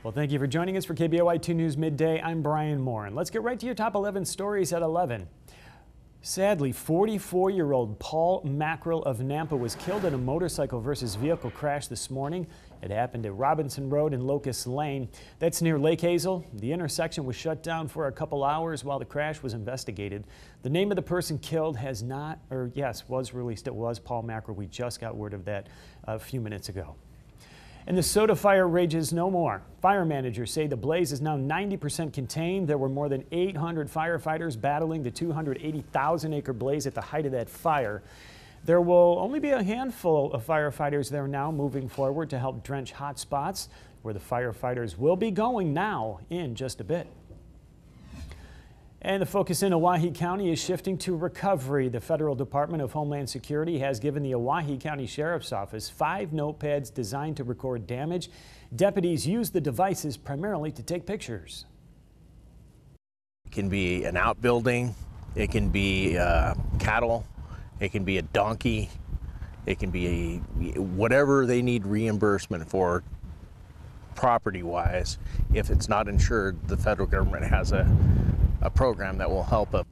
Well, thank you for joining us for KBOI 2 News Midday. I'm Brian Moore, and let's get right to your top 11 stories at 11. Sadly, 44-year-old Paul Mackerel of Nampa was killed in a motorcycle versus vehicle crash this morning. It happened at Robinson Road and Locust Lane. That's near Lake Hazel. The intersection was shut down for a couple hours while the crash was investigated. The name of the person killed was released. It was Paul Mackerel. We just got word of that a few minutes ago. And the soda fire rages no more. Fire managers say the blaze is now 90% contained. There were more than 800 firefighters battling the 280,000-acre blaze at the height of that fire. There will only be a handful of firefighters there now moving forward to help drench hot spots, where the firefighters will be going now in just a bit. And the focus in Owyhee County is shifting to recovery. The Federal Department of Homeland Security has given the Owyhee County Sheriff's Office 5 notepads designed to record damage. Deputies use the devices primarily to take pictures. It can be an outbuilding, it can be cattle, it can be a donkey, it can be whatever they need reimbursement for property-wise. If it's not insured, the federal government has a program that will help them.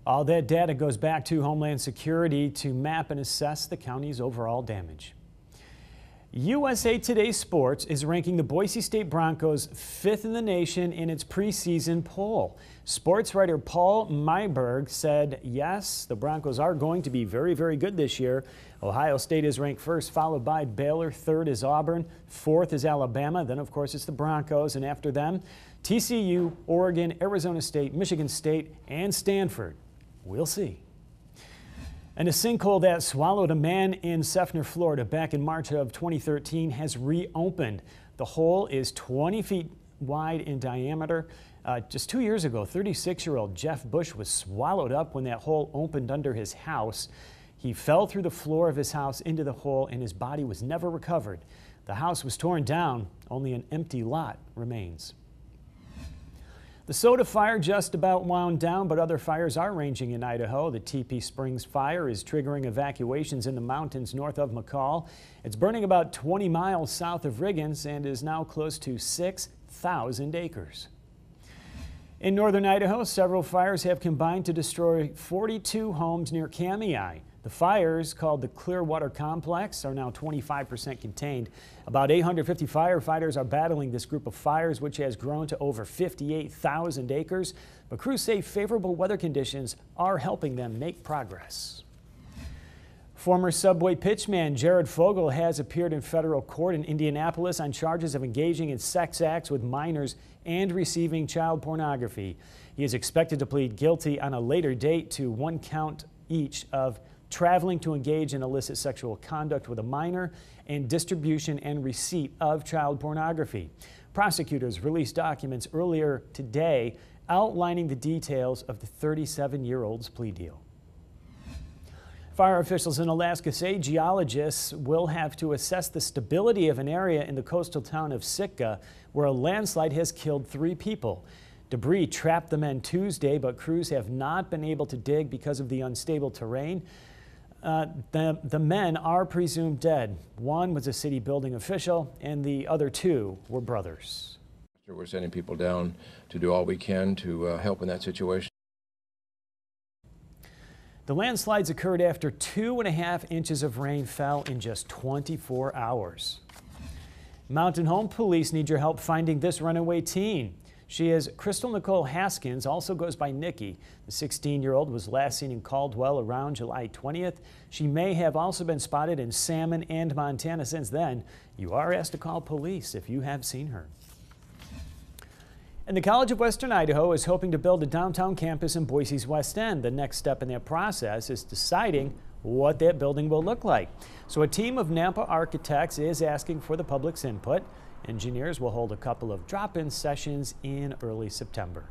All that data goes back to Homeland Security to map and assess the county's overall damage. USA Today Sports is ranking the Boise State Broncos 5th in the nation in its preseason poll. Sports writer Paul Myberg said, yes, the Broncos are going to be very, very good this year. Ohio State is ranked 1st, followed by Baylor. 3rd is Auburn. 4th is Alabama. Then, of course, it's the Broncos. And after them, TCU, Oregon, Arizona State, Michigan State, and Stanford. We'll see. And a sinkhole that swallowed a man in Seffner, Florida back in March of 2013 has reopened. The hole is 20 feet wide in diameter. Just 2 years ago, 36-year-old Jeff Bush was swallowed up when that hole opened under his house. He fell through the floor of his house into the hole, and his body was never recovered. The house was torn down. Only an empty lot remains. The soda fire just about wound down, but other fires are raging in Idaho. The TP Springs fire is triggering evacuations in the mountains north of McCall. It's burning about 20 miles south of Riggins and is now close to 6,000 acres. In northern Idaho, several fires have combined to destroy 42 homes near Kamei. The fires, called the Clearwater Complex, are now 25% contained. About 850 firefighters are battling this group of fires, which has grown to over 58,000 acres. But crews say favorable weather conditions are helping them make progress. Former Subway pitchman Jared Fogle has appeared in federal court in Indianapolis on charges of engaging in sex acts with minors and receiving child pornography. He is expected to plead guilty on a later date to 1 count each of traveling to engage in illicit sexual conduct with a minor and distribution and receipt of child pornography. Prosecutors released documents earlier today outlining the details of the 37-year-old's plea deal. Fire officials in Alaska say geologists will have to assess the stability of an area in the coastal town of Sitka where a landslide has killed 3 people. Debris trapped the men Tuesday, but crews have not been able to dig because of the unstable terrain. The men are presumed dead. One was a city building official, and the other 2 were brothers. We're sending people down to do all we can to help in that situation. The landslides occurred after 2.5 inches of rain fell in just 24 hours. Mountain Home Police need your help finding this runaway teen. She is Crystal Nicole Haskins, also goes by Nikki. The 16-year-old was last seen in Caldwell around July 20th. She may have also been spotted in Salmon and Montana since then. You are asked to call police if you have seen her. And the College of Western Idaho is hoping to build a downtown campus in Boise's West End. The next step in that process is deciding what that building will look like. So a team of Nampa architects is asking for the public's input. Engineers will hold a couple of drop-in sessions in early September.